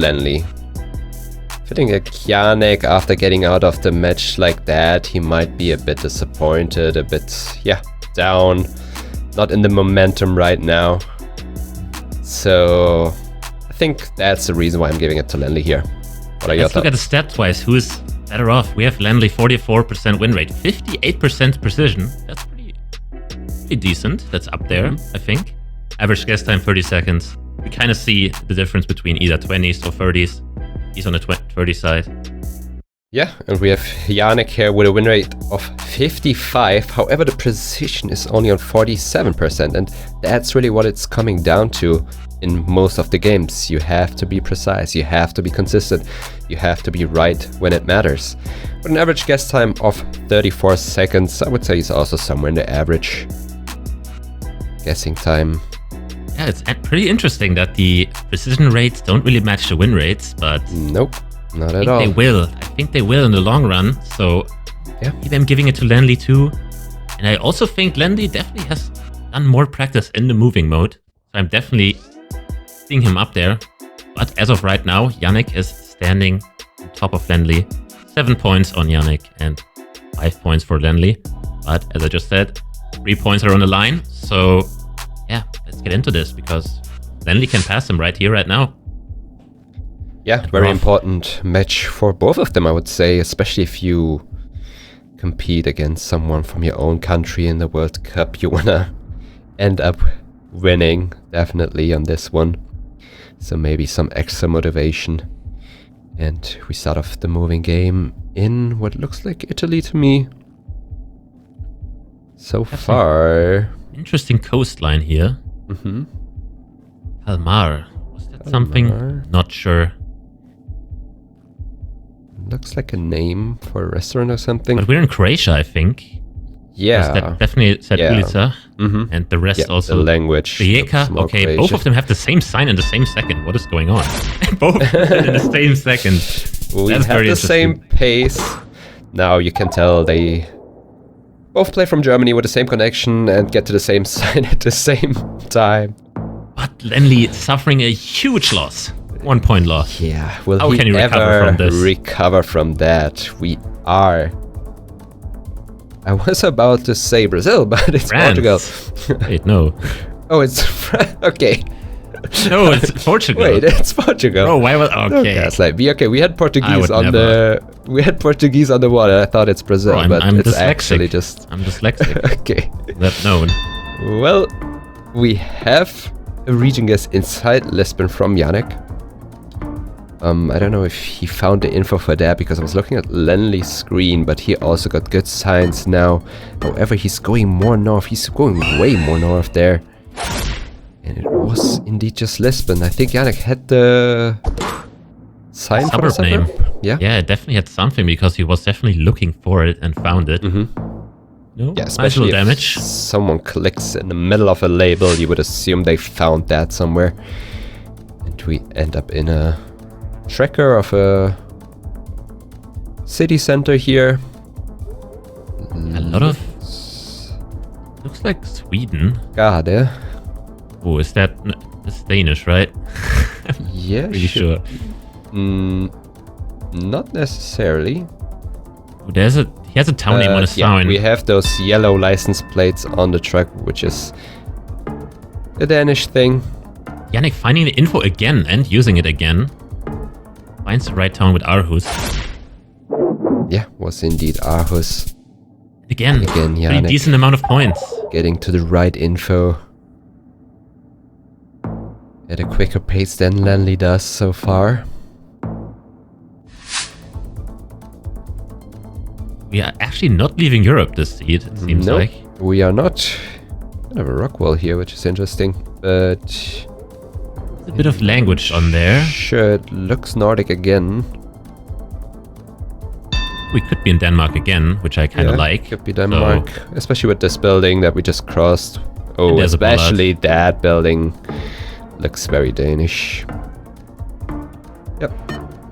Lennli. Feeling like Yanek, after getting out of the match like that, he might be a bit disappointed, a bit, yeah, down. Not in the momentum right now. So I think that's the reason why I'm giving it to Lennli here. What are your Let's look at the stat-wise. Who's better off? We have Lennli 44% win rate, 58% precision. That's pretty decent. That's up there, I think. Average guess time 30 seconds. We kind of see the difference between either 20s or 30s. He's on the 30 side. Yeah, and we have Yanek here with a win rate of 55. However, the precision is only on 47%, and that's really what it's coming down to in most of the games. You have to be precise, you have to be consistent, you have to be right when it matters. With an average guess time of 34 seconds, I would say he's also somewhere in the average guessing time. Yeah, it's pretty interesting that the precision rates don't really match the win rates, but nope, not at I all. think they will. I think they will in the long run. So yeah, maybe I'm giving it to Lennli too. And I also think Lennli definitely has done more practice in the moving mode. So I'm definitely seeing him up there. But as of right now, Yanek is standing on top of Lennli. 7 points on Yanek and 5 points for Lennli. But as I just said, 3 points are on the line. So yeah, let's get into this because Lennli can pass him right here, right now. Yeah, very important match for both of them, I would say, especially if you compete against someone from your own country in the World Cup. You wanna end up winning, definitely, on this one. So maybe some extra motivation. And we start off the moving game in what looks like Italy to me. So far. Interesting coastline here. Palmar. Was that something? Not sure. Looks like a name for a restaurant or something. But we're in Croatia, I think. Yeah. That definitely said Ulica. And the rest also. The language. Rijeka. Okay, Croatian. Both of them have the same sign in the same second. What is going on? Both in the same second. We have the same pace. Now you can tell they both play from Germany with the same connection and get to the same sign at the same time. But Lennli suffering a huge loss. 1 point loss. Yeah, will How he can he ever recover from that? We are. I was about to say Brazil, but it's France. Portugal. Wait, no. Oh, it's okay. No, it's Portugal. Wait, it's Portugal. Oh, why was okay? Gaslight. We had Portuguese on the water. I thought it's Brazil, but I'm it's dyslexic. actually just. I'm dyslexic. Okay. That's known. Well, we have a region guess inside Lisbon from Yanek. I don't know if he found the info for that because I was looking at Lennli's screen, but he also got good signs now. However, he's going more north. He's going way more north there. And it was indeed just Lisbon. I think Yanek had the sign for the suburb name. Yeah? Yeah, it definitely had something because he was definitely looking for it and found it. No? Yeah, especially if damage. Someone clicks in the middle of a label, you would assume they found that somewhere. And we end up in a tracker of a city center here. A lot of... Looks like Sweden. Gade. Oh, is that... That's Danish, right? Yeah, Pretty sure. Not necessarily. Oh, he has a town name on his sign. We have those yellow license plates on the truck, which is a Danish thing. Yanek finding the info again and using it again. Finds the right town with Aarhus. Yeah, was indeed Aarhus. Again Yanek. Pretty decent amount of points. Getting to the right info at a quicker pace than Lennli does so far. We are actually not leaving Europe this seed, it seems like. We are not. Kind of a rock wall here, which is interesting, but... There's a bit of language on there. Sure, it looks Nordic again. We could be in Denmark again, which I kind of like. Could be Denmark, especially with this building that we just crossed. Oh, especially that building looks very Danish. Yep.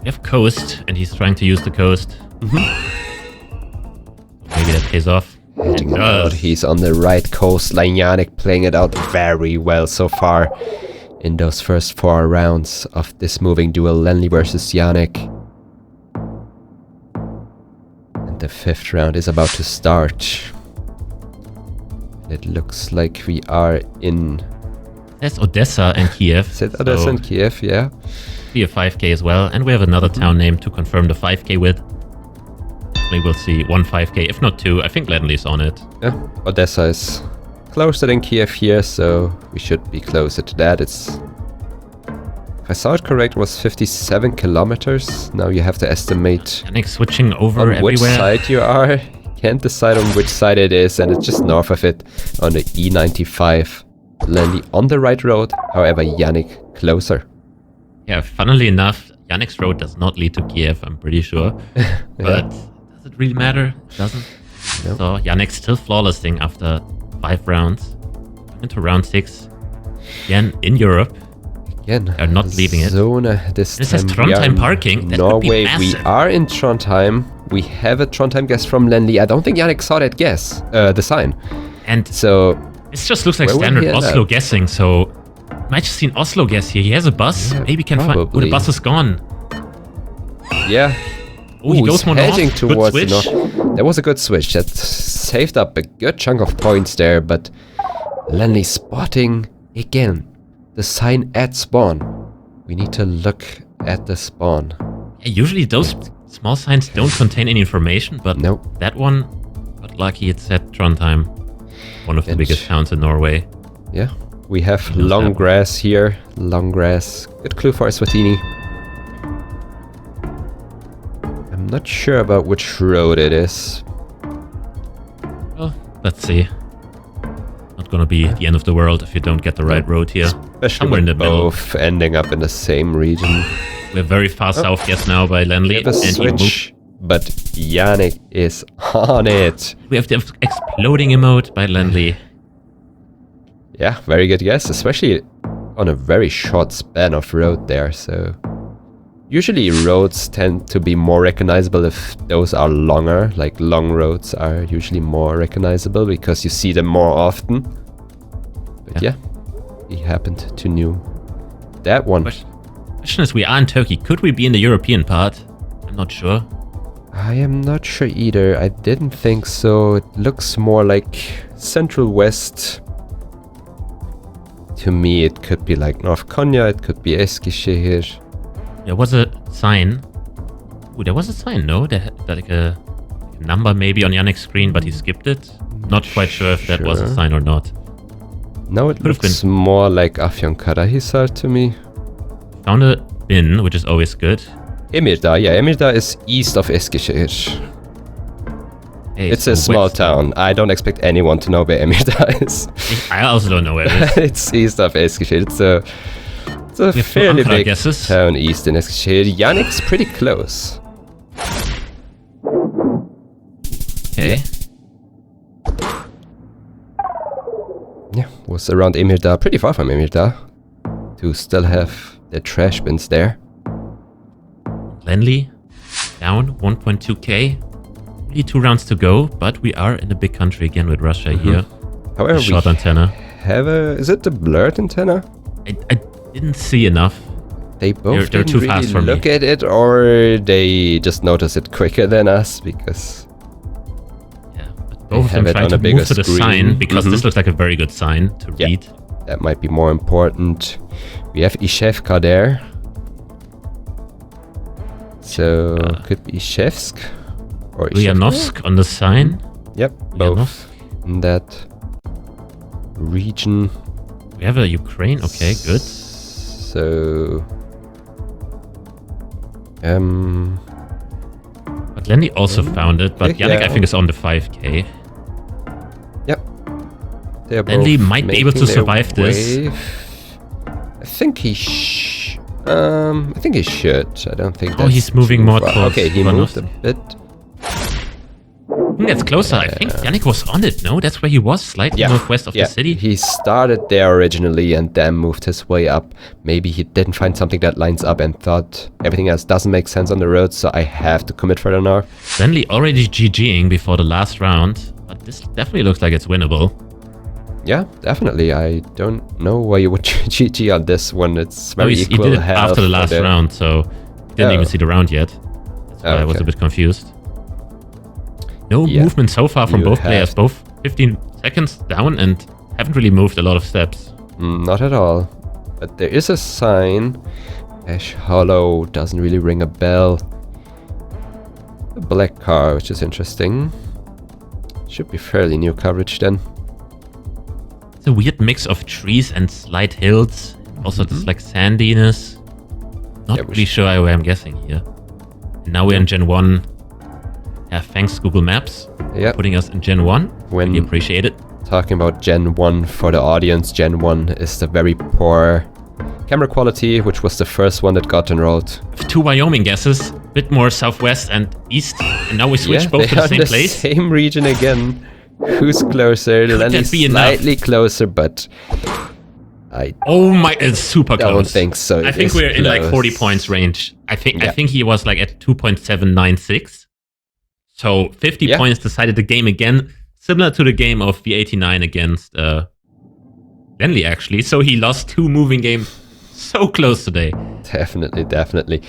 We have coast, and he's trying to use the coast. Maybe that pays off. It does. He's on the right coastline. Yanek playing it out very well so far. in those first 4 rounds of this moving duel, Lennli versus Yanek. And the 5th round is about to start. It looks like we are in... There's Odessa and Kiev. Is it Odessa and Kiev? Yeah. Be a 5k as well, and we have another town name to confirm the 5k with. Maybe we'll see 1 5k, if not 2. I think Lennli's on it. Yeah, Odessa is closer than Kiev here, so we should be closer to that. It's... If I saw it correct, it was 57 kilometers. Now you have to estimate Yanek switching over on everywhere. which side you are. Can't decide on which side it is, and it's just north of it on the E95. Lennli on the right road, however Yanek closer. Yeah, funnily enough, Yanek's road does not lead to Kiev, I'm pretty sure. But does it really matter? It doesn't. No. So Yanek's still flawlessing after 5 rounds. Into round 6. Again, in Europe. Again, They're not leaving it. Zone this This is time we are Trondheim in parking. That could be Norway. We massive. are in Trondheim. We have a Trondheim guess from Lennli. I don't think Yanek saw that guess, the sign. And So this just looks like where would standard he end Oslo up? guessing, so... Might just see an Oslo guess here. He has a bus. Yeah, Maybe can find... Oh, the probably. bus is gone. yeah. Oh, he Ooh, goes he's more north. hedging Good towards the switch. north. That was a good switch. That saved up a good chunk of points there, but Lennli spotting again the sign at spawn. We need to look at the spawn. Yeah, usually those small signs don't contain any information, but Nope. that one got lucky. It said Trondheim, one of the And- biggest towns in Norway. Yeah. We have knows long that? grass here. Long grass. Good clue for Eswatini. I'm not sure about which road it is. Well, let's see. Not gonna be the end of the world if you don't get the right road here. Especially Somewhere in with the middle. both ending up in the same region. We're very far south guess now by We Lennli. have a And he moved. switch, but Yanek is on it. We have the exploding emote by Lennli. Yeah, very good guess, especially on a very short span of road there, so... Usually roads tend to be more recognizable if those are longer, like long roads are usually more recognizable because you see them more often. But yeah, he happened to know that one. Question is, we are in Turkey. Could we be in the European part? I'm not sure. I am not sure either, I didn't think so. It looks more like Central West. To me it could be like North Konya, it could be Eskişehir. There was a sign. Ooh, there was a sign, no? There like a number maybe on Yanek's screen, but he skipped it. Not quite sure if that was a Sure. sign or not. No, it Could've looks more like Afyonkarahisar to me. Found a bin, which is always good. Emirdağ, yeah, Emirdağ is east of Eskişehir. Hey, It's so a small west- town. I don't expect anyone to know where Emirdağ is. I also don't know where it is. It's east of Eskişehir. It's a We have fairly Ankara big guesses. town east in Eskişehir. Yanek's pretty close. Okay. Yeah, was around Emirdağ, pretty far from Emirdağ. To still have the trash bins there. Lennli down 1.2k. Only 2 rounds to go, but we are in a big country again with Russia here. However, Short we antenna. have a... Is it the blurred antenna? I didn't see enough. They both They're didn't too really fast for me. look at it, or they just notice it quicker than us, because... Yeah, but both of have them it try on to a bigger move to the screen. sign because this Mhm. looks like a very good sign to Yeah. read. That might be more important. We have Ishevka there. So, could be Ishevsk or Ishevka. Ulyanovsk on the sign. Yep, both in that region. We have a Ukraine. Okay, good. So, But Lennli also found it, but okay, Yanek, I yeah. think, is on the 5k. yep. They're Lennli both might be able to making their survive this. way. I think he I think he should. I don't think Oh, that's he's moving too more far. towards Okay, he Ivanov. moved a bit. That's closer. I think Yanek was on it, no? That's where he was, slightly northwest of the city. He started there originally and then moved his way up. Maybe he didn't find something that lines up and thought everything else doesn't make sense on the road, so I have to commit further north. Lennli already GGing before the last round, but this definitely looks like it's winnable. Yeah, definitely. I don't know why you would GG on this one. It's very he equal did it health after the last round, so he didn't even see the round yet. That's why I was a bit confused. No movement so far from both players. Both 15 seconds down and haven't really moved a lot of steps. Not at all. But there is a sign. Ash Hollow doesn't really ring a bell. A black car, which is interesting. Should be fairly new coverage then. It's a weird mix of trees and slight hills. Also, this like sandiness. Not really sure where I'm guessing here. And now we're in Gen 1. Yeah, thanks Google Maps. Putting us in Gen 1. When we appreciate it. Talking about Gen 1 for the audience, Gen 1 is the very poor camera quality, which was the first one that got enrolled. 2 Wyoming guesses. Bit more southwest and east. And now we switch both to the same place. Same region again. Who's closer? Lennli's slightly closer, but it's super close. I don't think so. I think we're in like 40 points range. I think he was like at 2.796. So 50 points decided the game again, similar to the game of the 89 against Lennli actually. So he lost 2 moving games so close today. Definitely.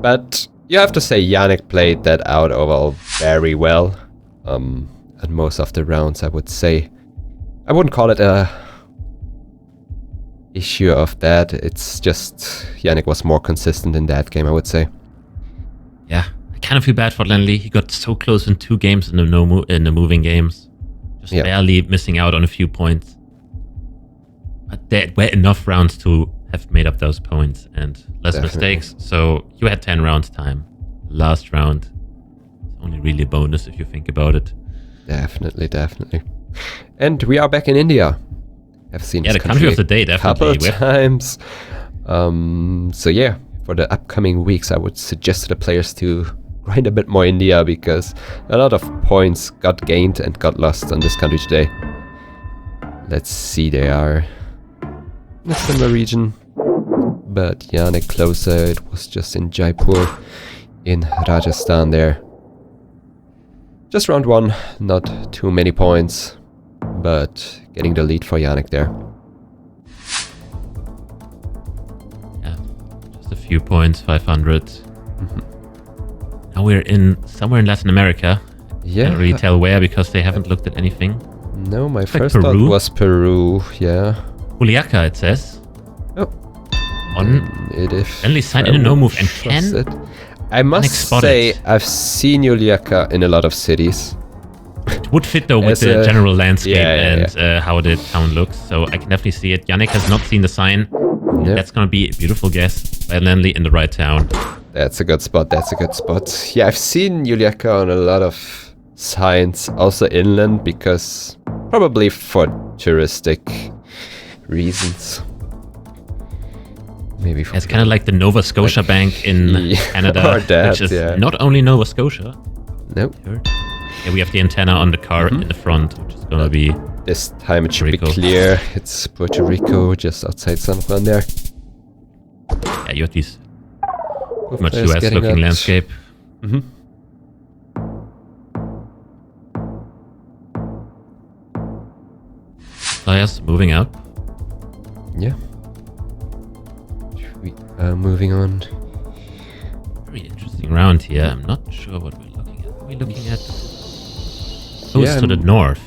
But you have to say Yanek played that out overall very well. And most of the rounds, I would say. I wouldn't call it a issue of that. It's just Yanek was more consistent in that game, I would say. Yeah, I kind of feel bad for Lennli. He got so close in 2 games in the moving games. Just barely missing out on a few points. But there were enough rounds to have made up those points and less mistakes. So you had 10 rounds time. Last round. It's only really a bonus if you think about it. Definitely. And we are back in India. I've seen the country of the day, definitely. Couple times. So yeah, for the upcoming weeks, I would suggest to the players to grind a bit more India because a lot of points got gained and got lost on this country today. Let's see, they are in a similar region, but Yanek closer. It was just in Jaipur, in Rajasthan there. Just round 1, not too many points, but getting the lead for Yanek there. Yeah, just a few points, 500. Now we're somewhere in Latin America. Can't really tell where because they haven't looked at anything. No, my first thought was Peru, Juliaca, it says. Lennli signed in a no-move and I must say, I've seen Juliaca in a lot of cities. It would fit though with the general landscape and how the town looks, so I can definitely see it. Yanek has not seen the sign. Nope. That's gonna be a beautiful guess by Lennli in the right town. That's a good spot, Yeah, I've seen Juliaca on a lot of signs, also inland, because probably for touristic reasons. Maybe it's kind of like the Nova Scotia Bank in Canada, which is not only Nova Scotia. Nope. Yeah, we have the antenna on the car in the front, which is gonna be this time it should be clear. It's Puerto Rico, just outside San Juan there. Yeah, you have these much US-looking landscape. Players moving up. Yeah. Moving on. Very interesting round here. I'm not sure what we're looking at. Are we looking at close to the north?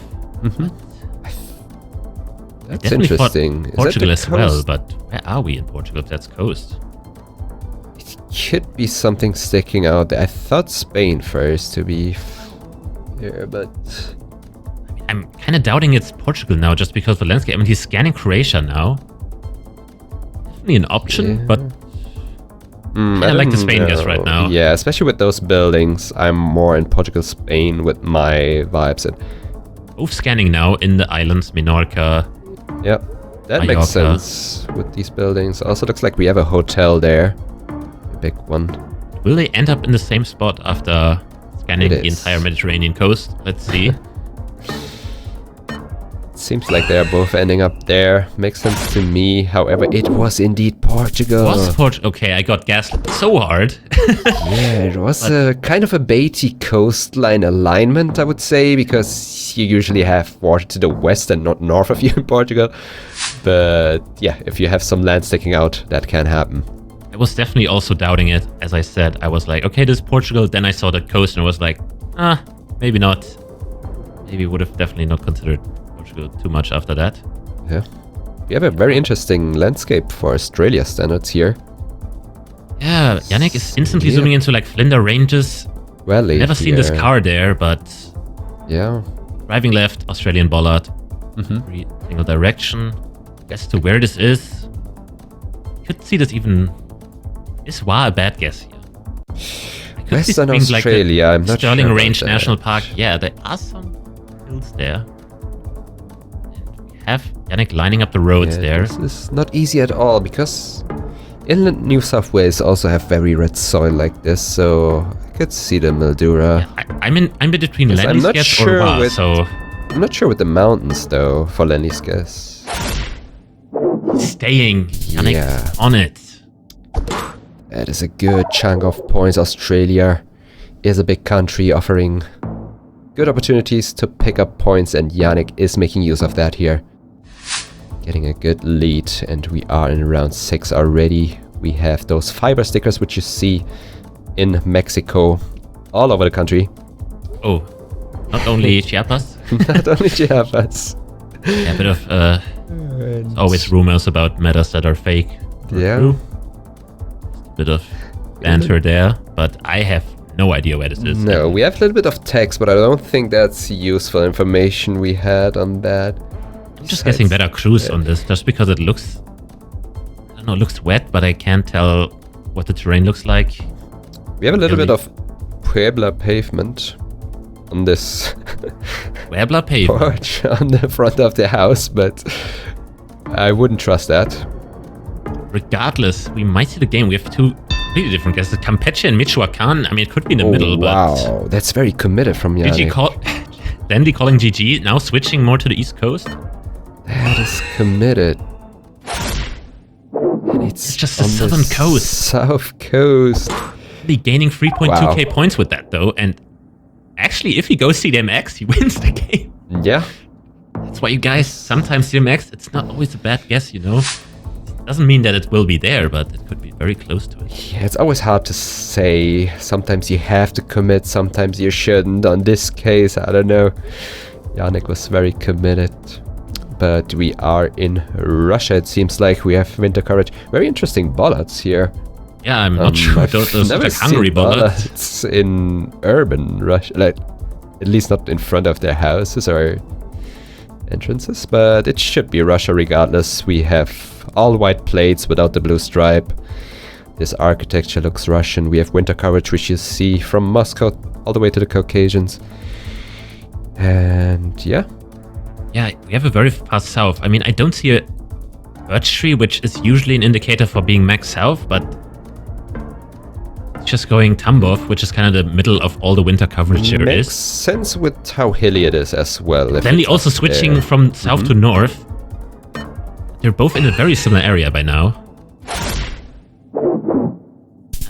That's interesting. Portugal as well, but where are we in Portugal if that's coast? It could be something sticking out. I thought Spain first to be here, but I'm kind of doubting it's Portugal now just because of the landscape. I mean, he's scanning Croatia now. Definitely an option, but I like the Spain guess right now. Yeah, especially with those buildings. I'm more in Portugal, Spain with my vibes. Both scanning now in the islands, Minorca. Yep, that makes sense with these buildings. Also looks like we have a hotel there. A big one. Will they end up in the same spot after scanning the entire Mediterranean coast? Let's see. Seems like they are both ending up there. Makes sense to me. However, it was indeed Portugal. Okay, I got gaslit so hard. Yeah, it was a kind of a baity coastline alignment, I would say, because you usually have water to the west and not north of you in Portugal. But yeah, if you have some land sticking out, that can happen. I was definitely also doubting it. As I said, I was like, okay, this is Portugal. Then I saw the coast and was like, maybe not. Maybe would have definitely not considered Portugal too much after that. Yeah. We have a very interesting landscape for Australia standards here. Yeah, Yanek is instantly zooming into like Flinders Ranges. Valley. Never seen this car there, but yeah. Driving left, Australian bollard. Every single direction. Guess to where this is. Could see this even. Is Wa a bad guess here? Western Australia, like I'm not Sterling sure Range about that. National Park. Yeah, there are some hills there. And we have Yanek lining up the roads there. This is not easy at all because inland New South Wales also have very red soil like this, so I could see the Mildura. Yeah, I'm in between Yes, I'm Lennli's not guess sure or Wa, with- so I'm not sure with the mountains though for Lennli's guess. staying. Yanek Yeah. on it. That is a good chunk of points. Australia is a big country offering good opportunities to pick up points, and Yanek is making use of that here. Getting a good lead, and we are in round 6 already. We have those fiber stickers which you see in Mexico all over the country. Oh, not only Chiapas. Not only Chiapas. Yeah, a bit of there's always rumors about metas that are fake. or Yeah. true. Just a bit of banter there, but I have no idea where this is. No, we have a little bit of text, but I don't think that's useful information we had on that. I'm just guessing better cruise on this, just because it looks, I don't know, it looks wet, but I can't tell what the terrain looks like. We have a little Really? bit of Puebla pavement on this Puebla pavement. porch on the front of the house, but I wouldn't trust that. Regardless, we might see the game. We have two completely different guesses. Campeche and Michoacan. I mean, it could be in the middle, but wow, that's very committed from GG Yanek. call. Lennli calling GG, now switching more to the East Coast. That is committed. And It's just the on southern coast. South coast. Be gaining 3.2k Wow. points with that, though. And actually, if he goes CDMX, he wins the game. Yeah. That's why you guys, sometimes CDMX, it's not always a bad guess, you know? Doesn't mean that it will be there, but it could be very close to it. Yeah, it's always hard to say. Sometimes you have to commit, sometimes you shouldn't. On this case, I don't know. Yanek was very committed. But we are in Russia, it seems like. We have winter coverage. Very interesting bollards here. Yeah, I'm not sure. Those are never like Hungary seen bollards. bollards in urban Russia, like at least not in front of their houses or entrances, but it should be Russia regardless. We have all white plates without the blue stripe. This architecture looks Russian. We have winter coverage, which you see from Moscow all the way to the Caucasians. And yeah. Yeah, we have a very far south. I mean, I don't see a birch tree, which is usually an indicator for being max south, but it's just going Tambov, which is kind of the middle of all the winter coverage there Makes is. sense with how hilly it is as well. if Lennli it's also up switching there. from south to north. They're both in a very similar area by now.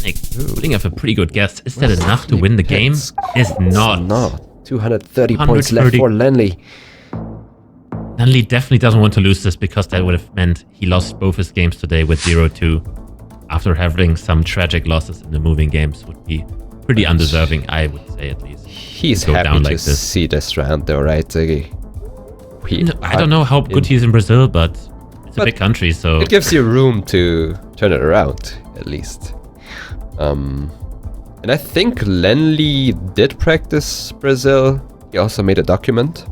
Like, putting up a pretty good guess. Is that enough to win the game? It's Is not. not. 230 points left 130. for Lennli. Lennli definitely doesn't want to lose this because that would have meant he lost both his games today with 0-2. After having some tragic losses in the moving games would be pretty undeserving, I would say at least. He's go happy down to like this. see this round though, right, Ziggy? I don't know how good he is in Brazil, but it's a But big country, so It gives you room to turn it around, at least. And I think Lennli did practice Brazil. He also made a document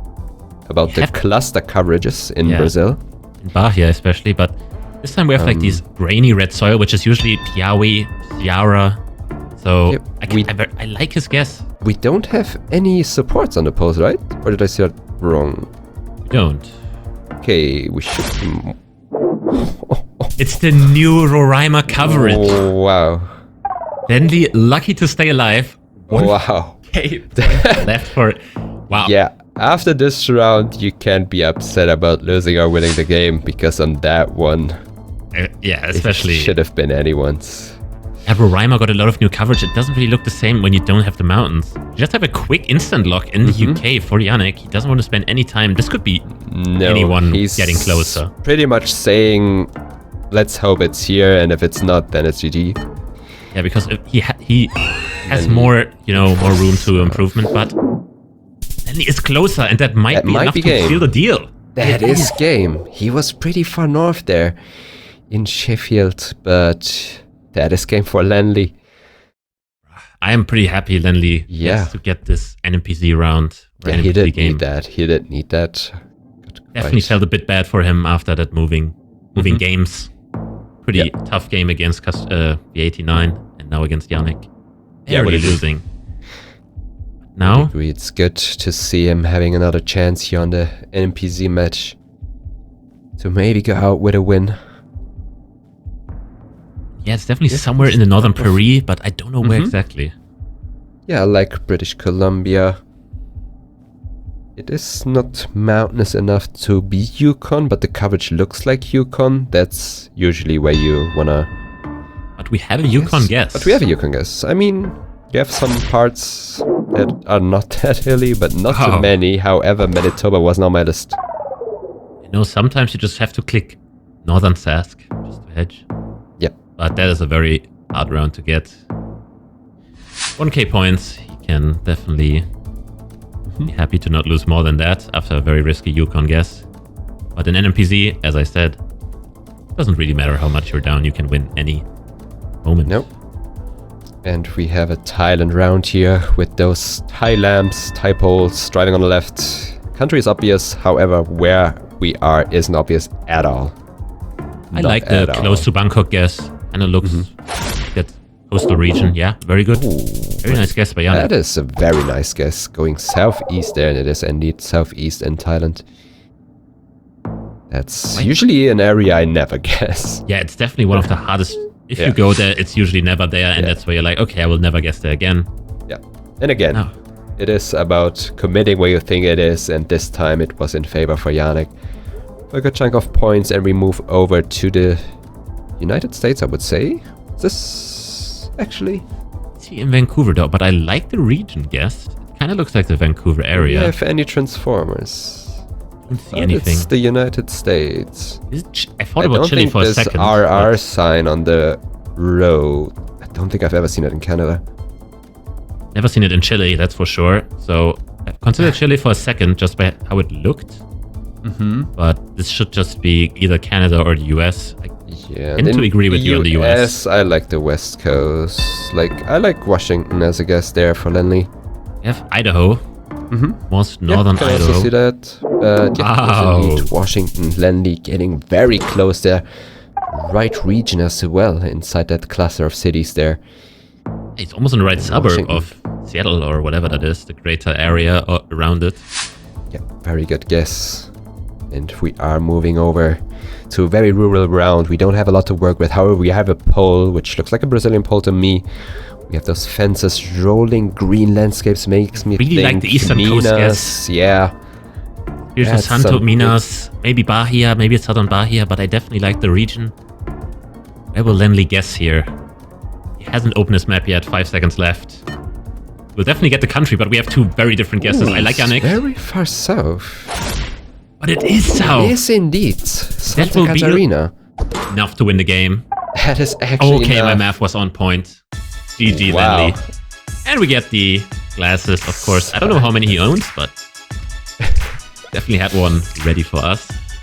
about the Have- cluster coverages in Yeah. Brazil. in Bahia especially, but this time we have like these grainy red soil, which is usually Piauí, Ceará. So Yep, I like his guess. We don't have any supports on the post, right? Or did I say that wrong? We don't. Okay, we should... It's the new Roraima coverage. Oh, wow. Lennli lucky to stay alive. Wow. Okay, left for wow. Yeah, after this round, you can't be upset about losing or winning the game, because on that one, Yeah, especially. It should have been anyone's. Roraima got a lot of new coverage. It doesn't really look the same when you don't have the mountains. You just have a quick instant lock in the UK for Yanek. He doesn't want to spend any time. This could be anyone getting closer. Pretty much saying, let's hope it's here, and if it's not, then it's GG. Yeah, because he has more, more room to improvement, but Lennli is closer, and that might be enough to seal the deal. That is game. He was pretty far north there in Sheffield, but that is game for Lennli. I am pretty happy Lennli gets to get this NPC round. Yeah, he did need that. He did need that. Definitely felt a bit bad for him after that moving games. Pretty tough game against V89 and now against Yanek. Barely losing. Now? I agree. It's good to see him having another chance here on the NPC match to maybe go out with a win. Yeah, it's definitely somewhere in the northern Prairie, but I don't know where exactly. Yeah, like British Columbia. It is not mountainous enough to be Yukon, but the coverage looks like Yukon. That's usually where you wanna... But we have a Yukon guess. But we have a Yukon guess. I mean, you have some parts that are not that hilly, but not too many. However, Manitoba was not on my list. Sometimes you just have to click Northern Sask just to hedge. Yep. But that is a very hard round to get. 1k points, he can definitely be happy to not lose more than that after a very risky Yukon guess. But in NMPZ, as I said, doesn't really matter how much you're down, you can win any moment. Nope. And we have a Thailand round here with those Thai lamps, Thai poles, driving on the left. Country is obvious, however, where we are isn't obvious at all. I like the close to Bangkok guess. And it looks that coastal region. Yeah, very good. Ooh, very nice guess by Yanek. That is a very nice guess. Going southeast there, and it is indeed southeast in Thailand. That's usually an area I never guess. Yeah, it's definitely one of the hardest. If you go there, it's usually never there, and that's where you're like, okay, I will never guess there again. Yeah, and again, it is about committing where you think it is, and this time it was in favor for Yanek. A good chunk of points, and we move over to the United States, I would say. Is this actually? It's here in Vancouver though, but I like the region guess. It kind of looks like the Vancouver area. Do you have any Transformers? I don't see anything. It's the United States. I thought about Chile for a second. RR sign on the road. I don't think I've ever seen it in Canada. Never seen it in Chile, that's for sure. So I considered Chile for a second just by how it looked. But this should just be either Canada or the US. Yeah, I tend to agree with you on the US. I like the West Coast. I like Washington as a guess there for Lennli. We have Idaho. Most northern can Idaho. Also see that. Indeed, Washington, Lennli getting very close there. Right region as well inside that cluster of cities there. It's almost in the right suburb of Seattle or whatever that is, the greater area around it. Yeah, very good guess. And we are moving over to a very rural round. We don't have a lot to work with. However, we have a pole, which looks like a Brazilian pole to me. We have those fences, rolling green landscapes, makes me really think like the Eastern Coast guess. Yeah. Here's Santo Minas, maybe Bahia, maybe it's Southern Bahia, but I definitely like the region. Where will Lennli guess here? He hasn't opened his map yet, 5 seconds left. We'll definitely get the country, but we have two very different guesses. I like Yanek. Very far south. But it is south. It is indeed. Santa Catarina. Enough to win the game. That is actually okay, enough. my math was on point. GG, wow. Lennli. And we get the glasses, of course. I don't know how many he owns, but definitely had one ready for us.